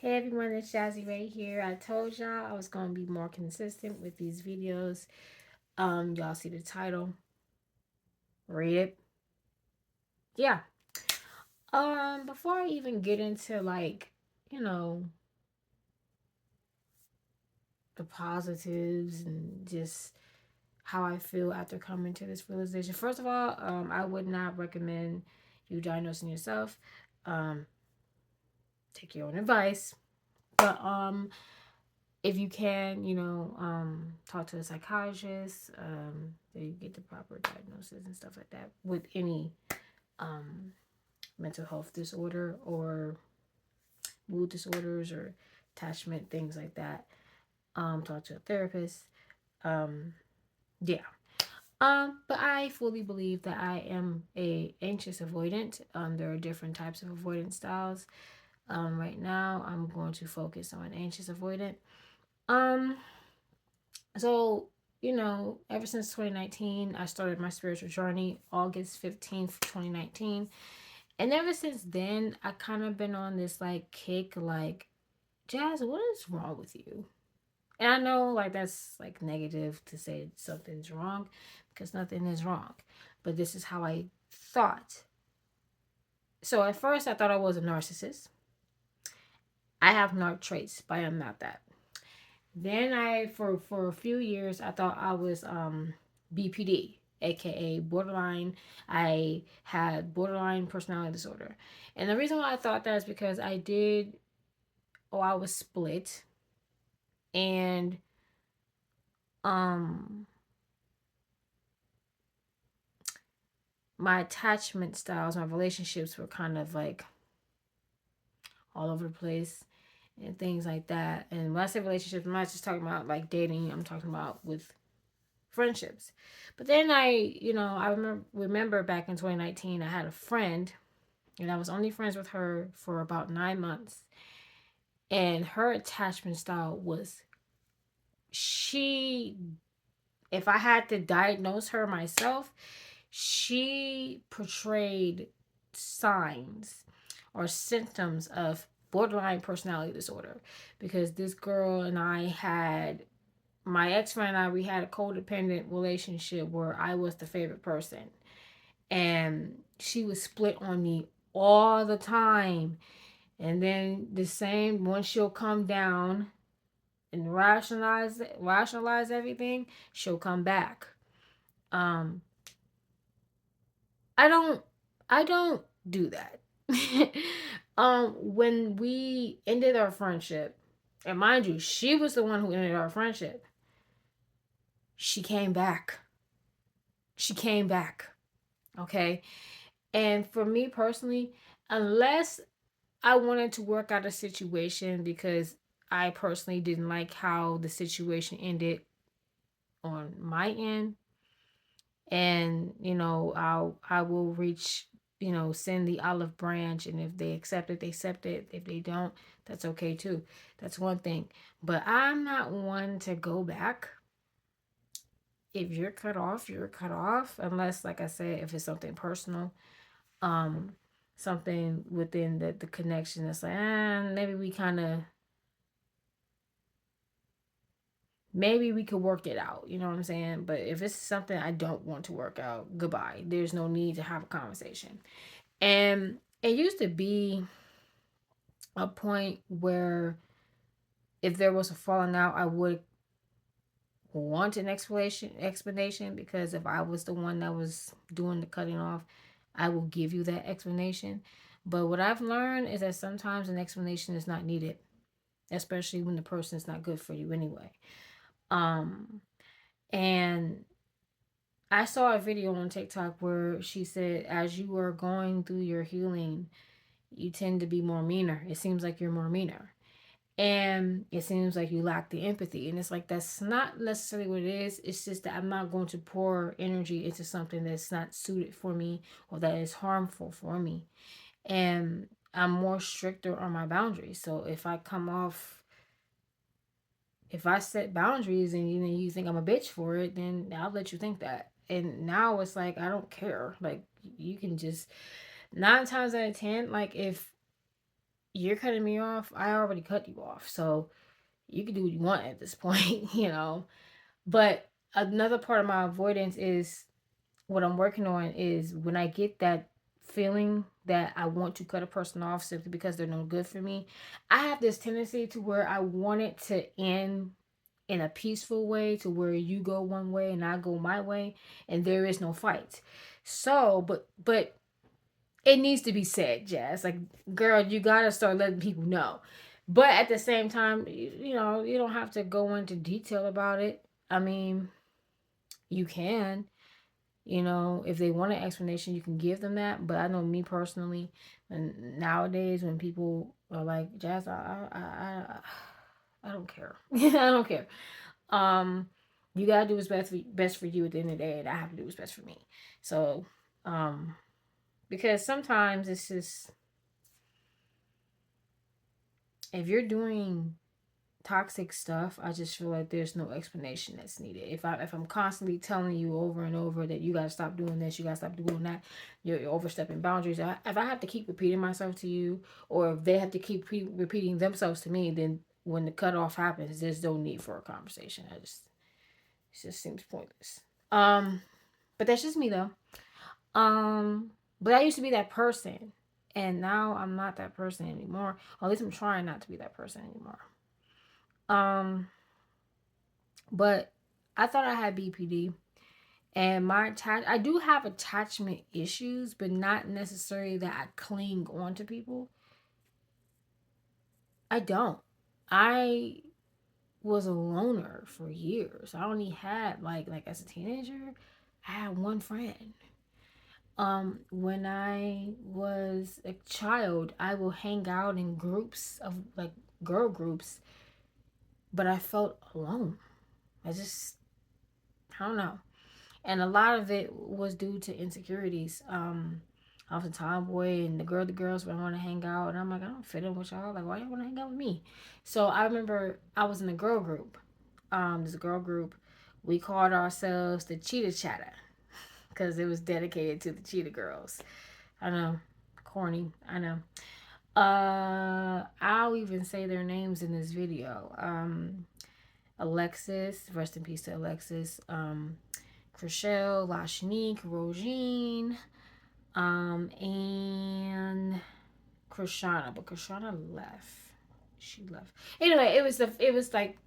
Hey everyone, it's Jazzy right here. I told y'all I was gonna be more consistent with these videos. Y'all see the title, read it. Yeah. Before I even get into you know, the positives and just how I feel after coming to this realization. First of all, I would not recommend you diagnosing yourself. Um, take your own advice. But if you can, talk to a psychiatrist, so you get the proper diagnosis and stuff like that with any um, mental health disorder or mood disorders or attachment things like that. Talk to a therapist. Um, yeah. But I fully believe that I am a anxious avoidant. There are different types of avoidance styles. Right now, I'm going to focus on anxious avoidant. Um, So, ever since 2019, I started my spiritual journey August 15th, 2019. And ever since then, I kind of been on this kick, Jazz, what is wrong with you? And I know that's negative to say something's wrong because nothing is wrong. But this is how I thought. So at first, I thought I was a narcissist. I have narc traits, but I'm not that. Then for a few years I thought I was BPD, aka borderline. I had borderline personality disorder. And the reason why I thought that is because I was split, and um my attachment styles, my relationships were kind of all over the place and things like that. And when I say relationships, I'm not just talking about dating, I'm talking about with friendships. But then I remember back in 2019, I had a friend, and I was only friends with her for about 9 months. And her attachment style was she, if I had to diagnose her myself, she portrayed signs or symptoms of borderline personality disorder, because this girl and I had my ex friend and I, we had a codependent relationship where I was the favorite person. And she was split on me all the time. And then the same, once she'll come down and rationalize everything, she'll come back. Um, I don't do that. When we ended our friendship, and mind you, she was the one who ended our friendship. She came back. She came back. Okay. And for me personally, unless I wanted to work out a situation because I personally didn't like how the situation ended on my end, and I will reach, send the olive branch, and if they accept it, they accept it. If they don't, that's okay too. That's one thing. But I'm not one to go back. If you're cut off, you're cut off, unless, like I said, if it's something personal, um something within the connection that's maybe we kind of, maybe we could work it out, you know what I'm saying? But if it's something I don't want to work out, goodbye. There's no need to have a conversation. And it used to be a point where if there was a falling out, I would want an explanation, because if I was the one that was doing the cutting off, I will give you that explanation. But what I've learned is that sometimes an explanation is not needed, especially when the person is not good for you anyway. Um, and I saw a video on TikTok where she said, as you are going through your healing, you tend to be more meaner. It seems like you're more meaner. And it seems like you lack the empathy. And it's like, that's not necessarily what it is. It's just that I'm not going to pour energy into something that's not suited for me or that is harmful for me. And I'm more stricter on my boundaries. So if I set boundaries and you think I'm a bitch for it, then I'll let you think that. And now it's like I don't care. Like, you can just, 9 times out of 10, like, if you're cutting me off. I already cut you off. So you can do what you want at this point, you know. But another part of my avoidance is what I'm working on is when I get that feeling that I want to cut a person off simply because they're no good for me, I have this tendency to where I want it to end in a peaceful way to where you go one way and I go my way and there is no fight. So, but it needs to be said, Jazz. Like, girl, you gotta start letting people know. But at the same time, you know, you don't have to go into detail about it. I mean, you can, you know, if they want an explanation, you can give them that. But I know me personally, and nowadays when people are like, Jazz, I don't care. I don't care. Um, you gotta do what's best for you at the end of the day, and I have to do what's best for me. So, um, because sometimes it's just if you're doing toxic stuff, I just feel like there's no explanation that's needed. If I'm constantly telling you over and over that you gotta stop doing this, you gotta stop doing that, you're overstepping boundaries. If I have to keep repeating myself to you, or if they have to keep repeating themselves to me, then when the cutoff happens, there's no need for a conversation. It just seems pointless. But that's just me though. But I used to be that person, and now I'm not that person anymore. Or at least I'm trying not to be that person anymore. Um, but I thought I had BPD, and I do have attachment issues, but not necessarily that I cling on to people. I don't. I was a loner for years. I only had like as a teenager, I had one friend. When I was a child, I will hang out in groups of like girl groups, but I felt alone. I just I don't know. And a lot of it was due to insecurities. I was a tomboy, and the girls would want to hang out, and I'm like, I don't fit in with y'all. Like, why y'all want to hang out with me? So I remember I was in a girl group. This girl group, we called ourselves the Cheetah Chatter because it was dedicated to the Cheetah Girls. I know, corny. I know. I'll even say their names in this video. Alexis, rest in peace to Alexis. Chriselle, Lashnique, Rogine, and Krishana, but Krishana left. She left. Anyway, it was like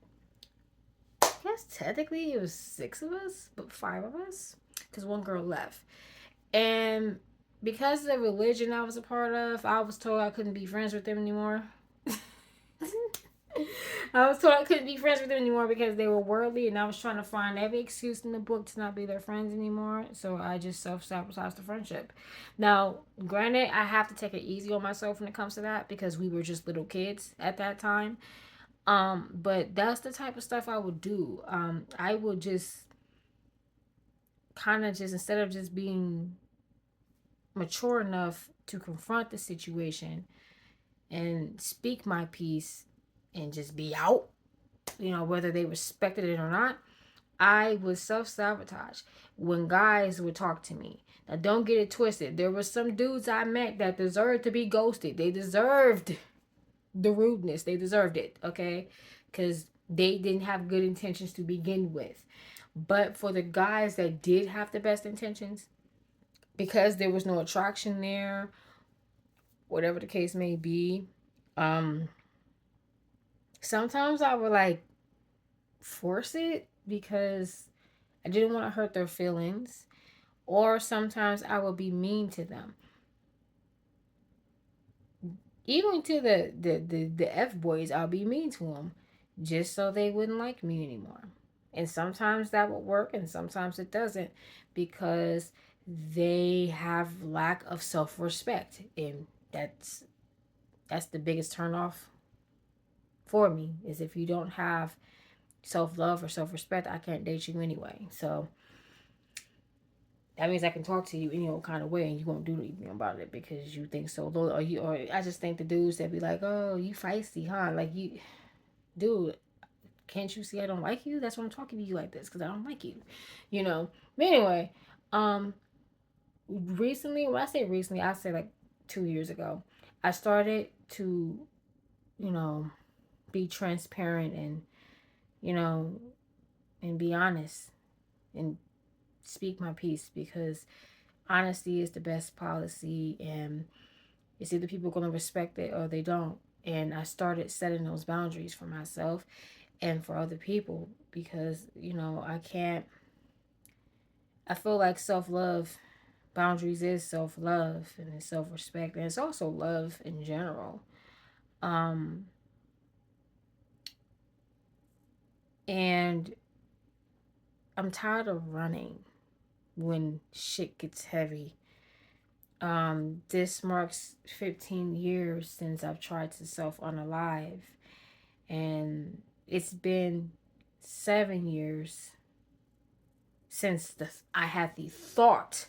I guess technically it was 6 of us, but 5 of us, because one girl left, and because of the religion I was a part of, I was told I couldn't be friends with them anymore. I was told I couldn't be friends with them anymore because they were worldly, and I was trying to find every excuse in the book to not be their friends anymore. So I just self-sabotaged the friendship. Now, granted, I have to take it easy on myself when it comes to that because we were just little kids at that time. But that's the type of stuff I would do. I would just kind of just instead of just being mature enough to confront the situation and speak my piece and just be out, you know, whether they respected it or not, I would self sabotage when guys would talk to me. Now, don't get it twisted. There were some dudes I met that deserved to be ghosted. They deserved the rudeness. They deserved it, okay? Because they didn't have good intentions to begin with. But for the guys that did have the best intentions, because there was no attraction there, whatever the case may be, um, sometimes I would like force it because I didn't want to hurt their feelings, or sometimes I would be mean to them. Even to the F boys, I'll be mean to them just so they wouldn't like me anymore. And sometimes that would work, and sometimes it doesn't because they have lack of self respect, and that's the biggest turn off for me is if you don't have self love or self respect, I can't date you anyway. So that means I can talk to you any old kind of way and you won't do anything about it because you think so low. Or I just think the dudes that be like, oh, you feisty, huh? Like you, dude, can't you see I don't like you? That's why I'm talking to you like this because I don't like you, you know. But anyway, um, recently, when I say recently, I say like 2 years ago, I started to, you know, be transparent and, you know, and be honest and speak my piece, because honesty is the best policy, and it's either people going to respect it or they don't. And I started setting those boundaries for myself and for other people, because, you know, I feel like self love, boundaries is self love and it's self respect, and it's also love in general. Um, and I'm tired of running when shit gets heavy. This marks 15 years since I've tried to self unalive, and it's been 7 years since I had the thought.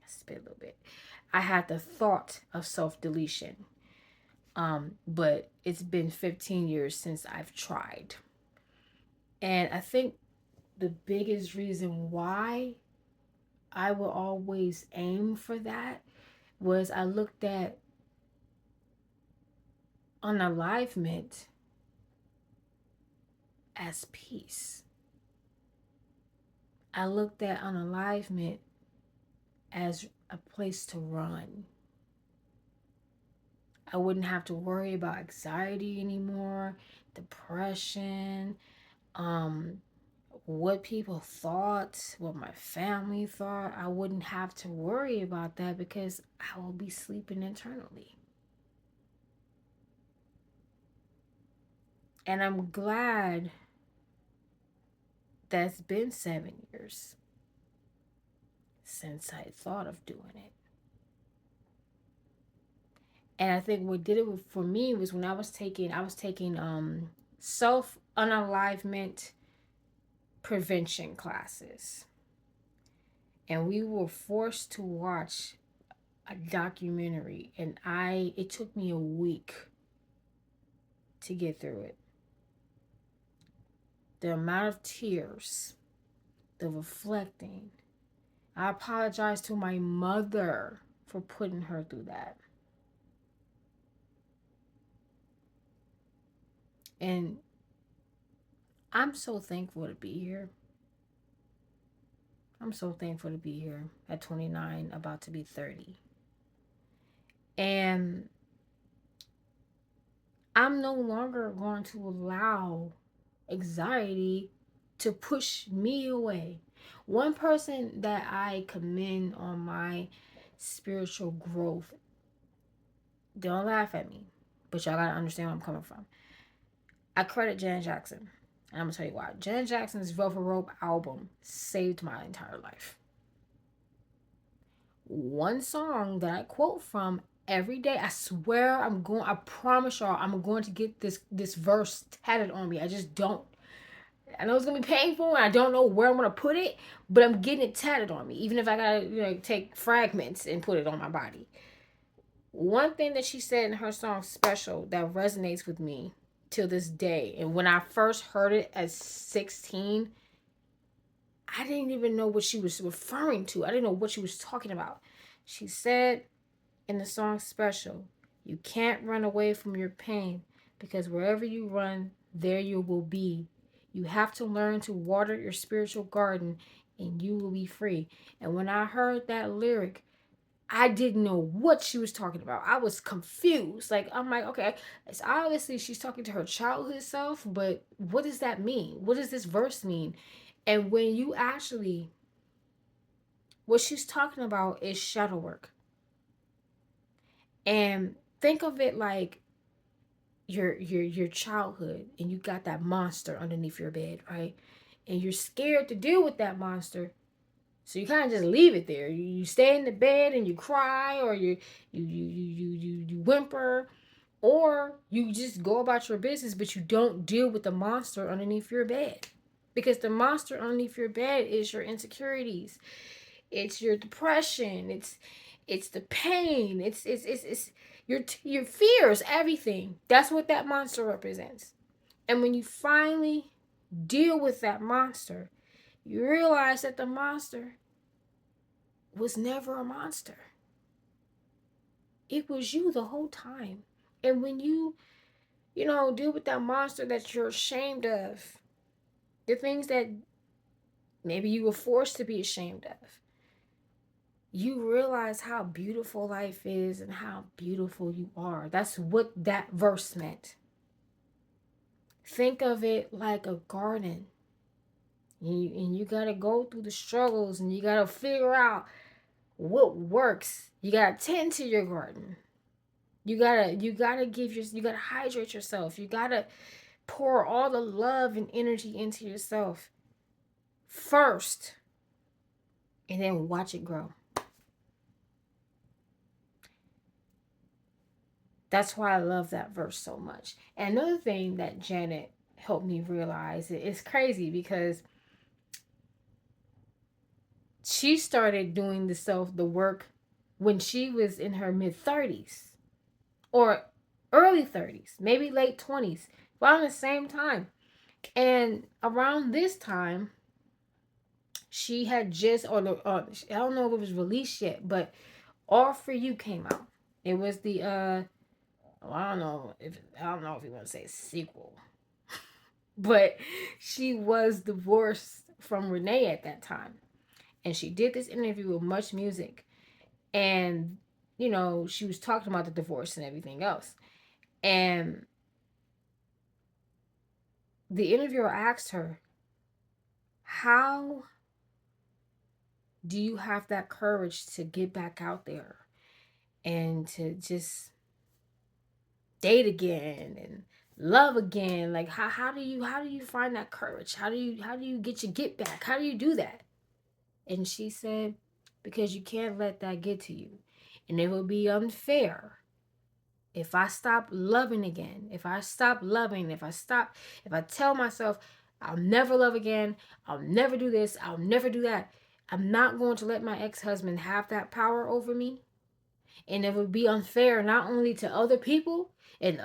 I spit a little bit. I had the thought of self deletion. But it's been 15 years since I've tried, and I think the biggest reason why I will always aim for that was I looked at unalivement as peace. I looked at unalivement as a place to run. I wouldn't have to worry about anxiety anymore, depression, um, what people thought, what my family thought. I wouldn't have to worry about that because I will be sleeping internally. And I'm glad that's been 7 years since I thought of doing it. And I think what did it for me was when I was taking self unalivement prevention classes. And we were forced to watch a documentary, and it took me a week to get through it. The amount of tears, the reflecting. I apologize to my mother for putting her through that. And I'm so thankful to be here. I'm so thankful to be here at 29, about to be 30. And I'm no longer going to allow anxiety to push me away. One person that I commend on my spiritual growth, don't laugh at me, but y'all gotta understand where I'm coming from. I credit Janet Jackson. And I'm gonna tell you why. Janet Jackson's Velvet Rope album saved my entire life. One song that I quote from every day. I swear I promise y'all I'm going to get this verse tatted on me. I just don't. I know it's gonna be painful and I don't know where I'm gonna put it, but I'm getting it tatted on me. Even if I gotta, take fragments and put it on my body. One thing that she said in her song Special that resonates with me till this day, and when I first heard it at 16, I didn't even know what she was referring to. I didn't know what she was talking about. She said in the song Special, "You can't run away from your pain because wherever you run, there you will be. You have to learn to water your spiritual garden and you will be free." And when I heard that lyric, I didn't know what she was talking about. I was confused. Like, I'm like, okay, it's obviously she's talking to her childhood self, but what does that mean? What does this verse mean? And when you actually, what she's talking about is shadow work. And think of it like your childhood, and you got that monster underneath your bed, right? And you're scared to deal with that monster. So you kind of just leave it there. You stay in the bed and you cry, or you whimper, or you just go about your business, but you don't deal with the monster underneath your bed. Because the monster underneath your bed is your insecurities. It's your depression. It's the pain. It's your fears, everything. That's what that monster represents. And when you finally deal with that monster, you realize that the monster was never a monster. It was you the whole time. And when you deal with that monster that you're ashamed of, the things that maybe you were forced to be ashamed of, you realize how beautiful life is and how beautiful you are. That's what that verse meant. Think of it like a garden. And you got to go through the struggles and you got to figure out what works. You got to tend to your garden. You got to hydrate yourself. You got to pour all the love and energy into yourself first and then watch it grow. That's why I love that verse so much. And another thing that Janet helped me realize, it's crazy because she started doing the work when she was in her mid 30s or early 30s, maybe late 20s, around the same time. And around this time, she had just, I don't know if it was released yet, but All For You came out. It was the, I don't know if you want to say sequel, but she was divorced from Renee at that time. And she did this interview with Much Music. And, she was talking about the divorce and everything else. And the interviewer asked her, how do you have that courage to get back out there and to just date again and love again? Like how do you find that courage? How do you get back? How do you do that? And she said, because you can't let that get to you. And it would be unfair if I stop loving again, if I stop loving, if I tell myself, I'll never love again, I'll never do this, I'll never do that, I'm not going to let my ex husband have that power over me. And it would be unfair not only to other people and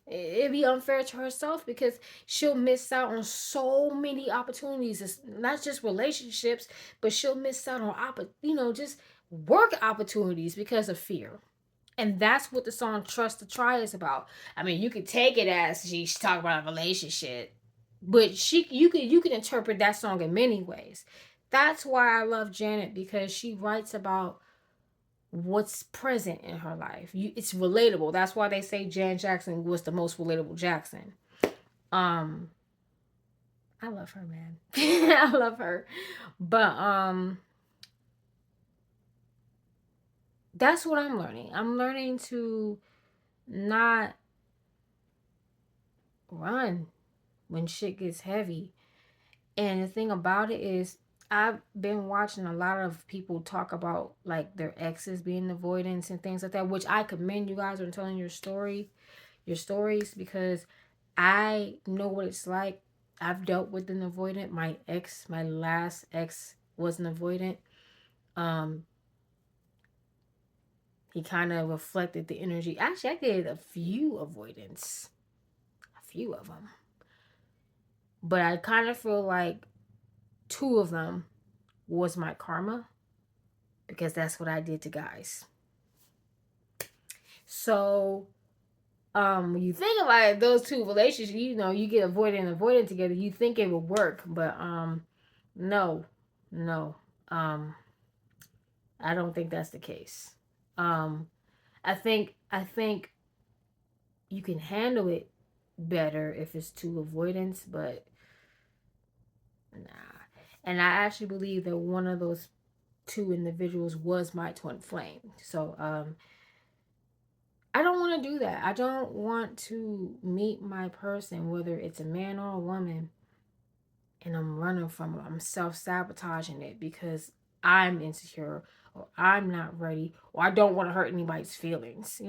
it'd be unfair to herself because she'll miss out on so many opportunities. It's not just relationships, but she'll miss out on just work opportunities because of fear. And that's what the song Trust to Try is about. I mean, you could take it as she's talking about a relationship, but you can interpret that song in many ways. That's why I love Janet, because she writes about what's present in her life. It's relatable. That's why they say Jan Jackson was the most relatable Jackson. Um I love her, man. I love her. But that's what I'm learning. I'm learning to not run when shit gets heavy. And the thing about it is, I've been watching a lot of people talk about like their exes being avoidance and things like that, which I commend you guys on telling your stories, because I know what it's like. I've dealt with an avoidant. My last ex was an avoidant. Um, he kind of reflected the energy. Actually, I did a few avoidants, a few of them, but I kind of feel like two of them was my karma, because that's what I did to guys. So, when you think about it, those two relationships, you get avoidant and avoidant together, you think it would work, but no, no, I don't think that's the case. Um, I think you can handle it better if it's two avoidance, but nah. And I actually believe that one of those two individuals was my twin flame. So I don't want to do that. I don't want to meet my person, whether it's a man or a woman, and I'm running from it. I'm self-sabotaging it because I'm insecure, or I'm not ready, or I don't want to hurt anybody's feelings.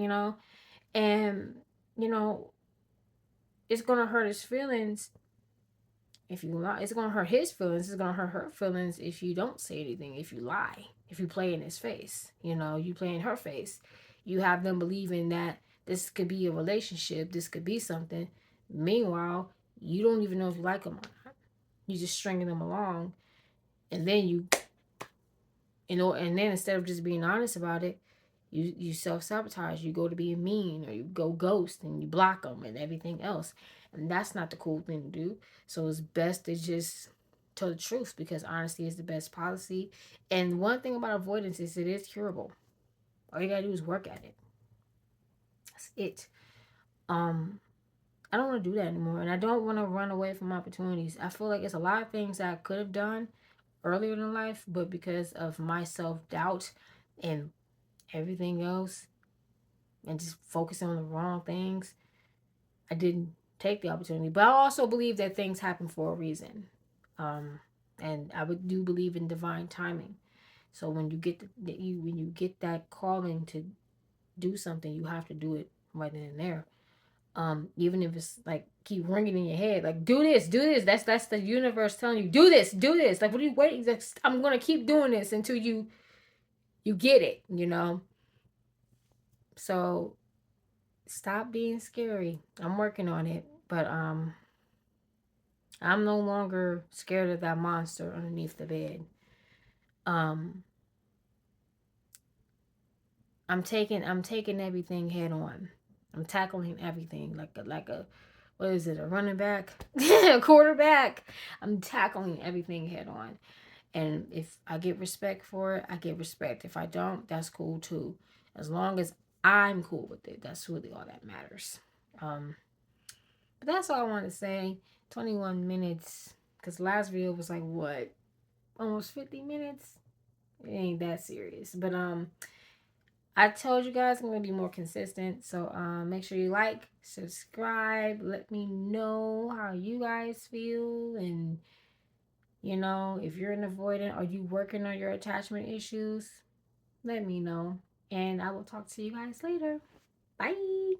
And, you know, it's going to hurt his feelings if you lie. It's going to hurt his feelings. It's going to hurt her feelings if you don't say anything, if you lie, if you play in his face. You play in her face. You have them believing that this could be a relationship, this could be something. Meanwhile, you don't even know if you like them or not. You just stringing them along, and then and then instead of just being honest about it, You self-sabotage, you go to being mean, or you go ghost and you block them and everything else. And that's not the cool thing to do. So it's best to just tell the truth, because honesty is the best policy. And one thing about avoidance is it is curable. All you gotta do is work at it. That's it. Um, I don't want to do that anymore, and I don't want to run away from opportunities. I feel like it's a lot of things that I could have done earlier in life, but because of my self doubt and everything else, and just focusing on the wrong things, I didn't take the opportunity. But I also believe that things happen for a reason, um, and I would do believe in divine timing. So when you get when you get that calling to do something, you have to do it right then and there. Even if it's like keep ringing in your head, like do this, do this. That's the universe telling you do this, do this. Like what are you waiting? Like, I'm gonna keep doing this until you get it. So stop being scary. I'm working on it, but I'm no longer scared of that monster underneath the bed. Um, I'm taking everything head on. I'm tackling everything like a what is it, a running back, a quarterback. I'm tackling everything head on. And if I get respect for it, I get respect. If I don't, that's cool too. As long as I'm cool with it, that's really all that matters. Um, but that's all I want to say. 21 minutes, because last video was like what, almost 50 minutes. It ain't that serious, but I told you guys I'm gonna be more consistent. So make sure you like, subscribe, let me know how you guys feel, and if you're an avoidant, are you working on your attachment issues? Let me know. And I will talk to you guys later. Bye.